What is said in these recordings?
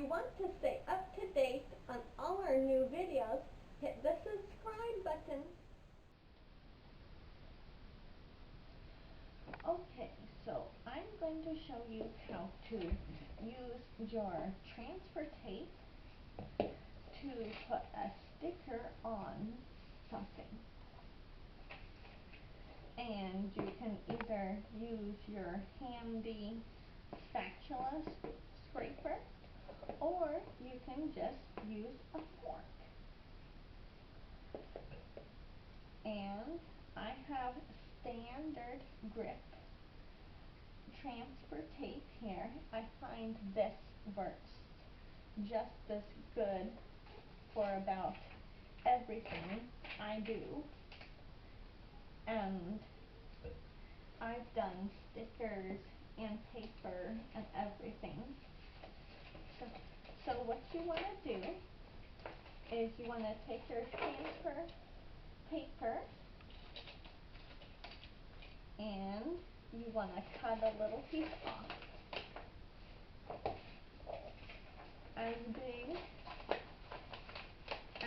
want to stay up to date on all our new videos, hit the subscribe button. Okay, so I'm going to show you how to use your transfer tape to put a sticker on something. And you can either use your handy spatula scraper, or you can just use a fork. And I have standard grip transfer tape here. I find this works just as good for about everything I do. And I've done stickers and paper and everything. So what you want to do is you want to take your transfer paper and you want to cut a little piece off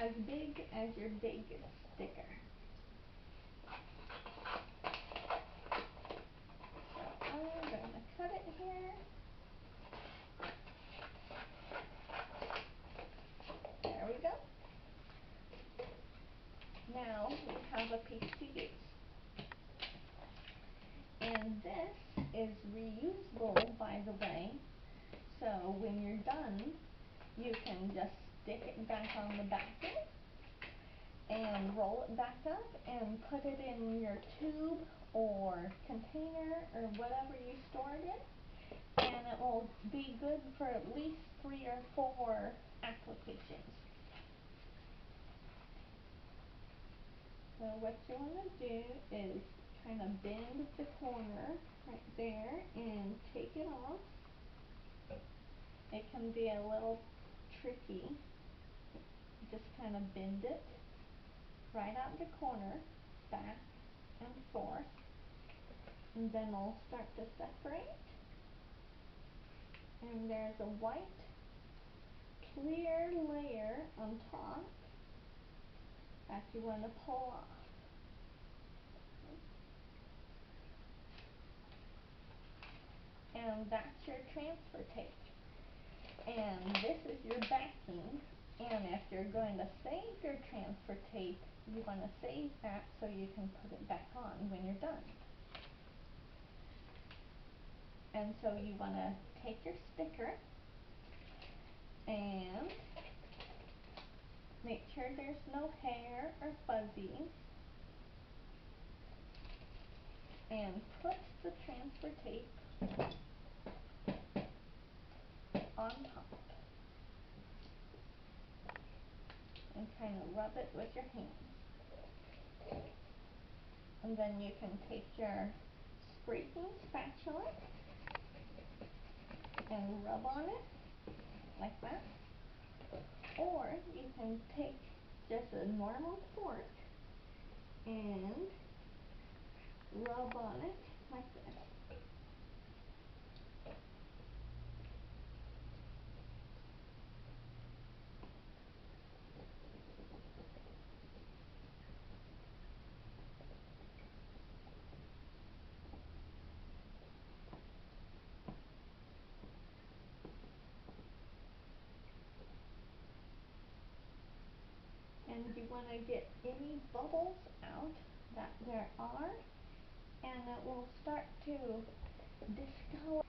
as big as your biggest sticker. So I'm going to cut it here. There we go. Now we have a piece to use. And this is reusable, by the way, so when you're done, you can just stick it back on the backing and roll it back up and put it in your tube or container or whatever you store it in, and it will be good for at least 3 or 4 applications. So what you want to do is kind of bend the corner right there and take it off. It can be a little tricky. Just kind of bend it right out the corner, back and forth, and then it'll start to separate. And there's a white clear layer on top that you want to pull off. And that's your transfer tape. And this is your backing. And if you're going to save your transfer tape, you want to save that so you can put it back on when you're done. And so you want to take your sticker and make sure there's no hair or fuzzy, and put the transfer tape on top and kind of rub it with your hands. And then you can take your scraping spatula and rub on it like that, or you can take just a normal fork and rub on it like this. And you want to get any bubbles out that there are, and it will start to discolor.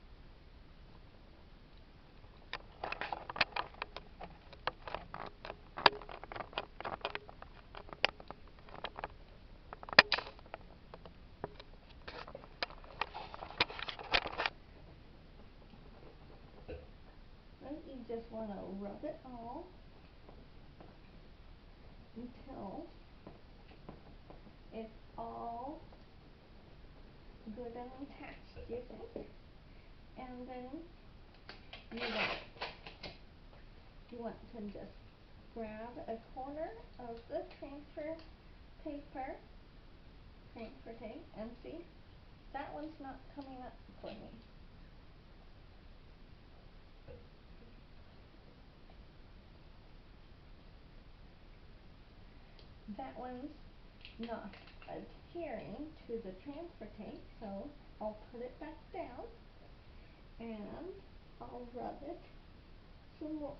Then you just want to rub it all until it's all good and attached, you think. And then you want to just grab a corner of the transfer tape, and see, that one's not coming up for me. that one's not adhering to the transfer tape, so I'll put it back down and I'll rub it some more.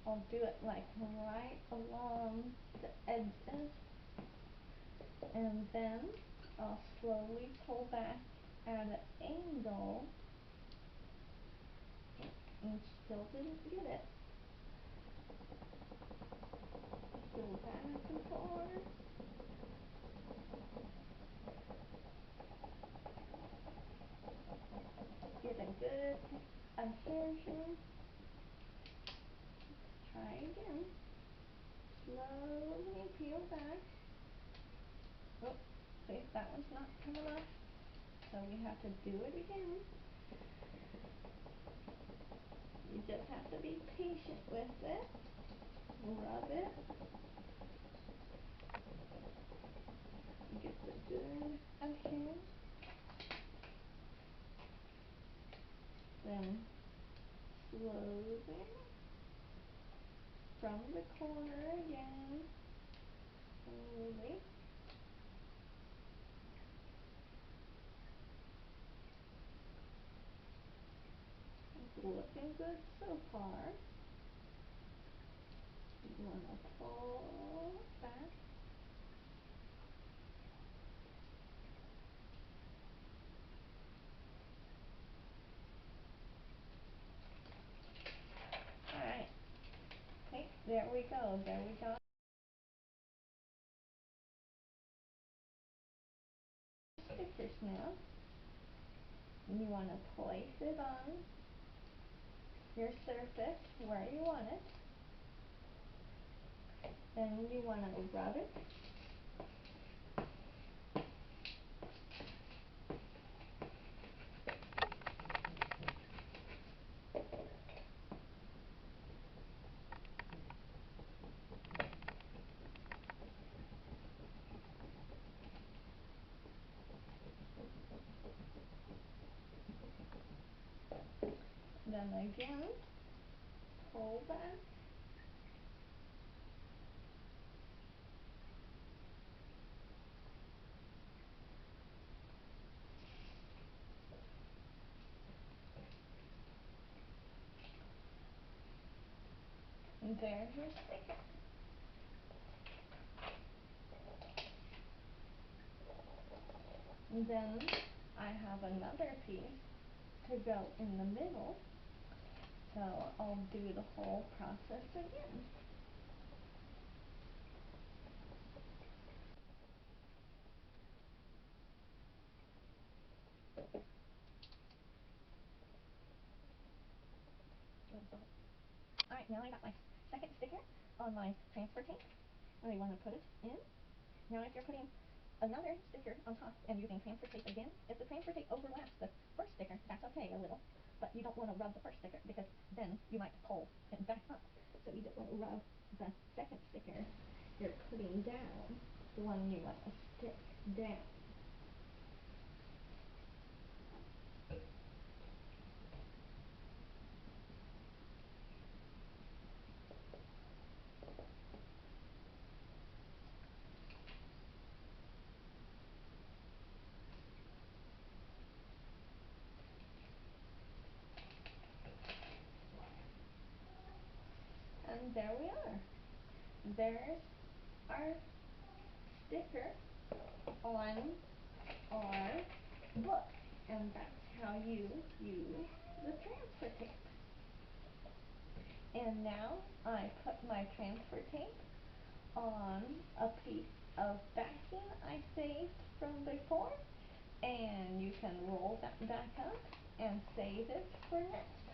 I'll do it like right along the edges, and then I'll slowly pull back at an angle, and still didn't get it. Go back and forth. Get a good adhesion. Try again. Slowly peel back. Oh, see, that one's not coming off, so we have to do it again. You just have to be patient with it. Rub it. Get the good adherence. Then slowly from the corner again. Slowly. It's looking good so far. You want to pull back. Alright. Okay, there we go. There we go. Stickers now. You want to place it on your surface where you want it. Then you want to rub it. Then again, pull back. And there's your sticker. And then I have another piece to go in the middle, so I'll do the whole process again. Alright, now I got my second sticker on my transfer tape. I want to put it in. Now if you're putting another sticker on top and using transfer tape again, if the transfer tape overlaps the first sticker, that's okay a little, but you don't want to rub the first sticker because then you might pull it back up. So you just want to rub the second sticker you're putting down, the one you want to stick down. And there we are. There's our sticker on our book. And that's how you use the transfer tape. And now I put my transfer tape on a piece of backing I saved from before. And you can roll that back up and save it for next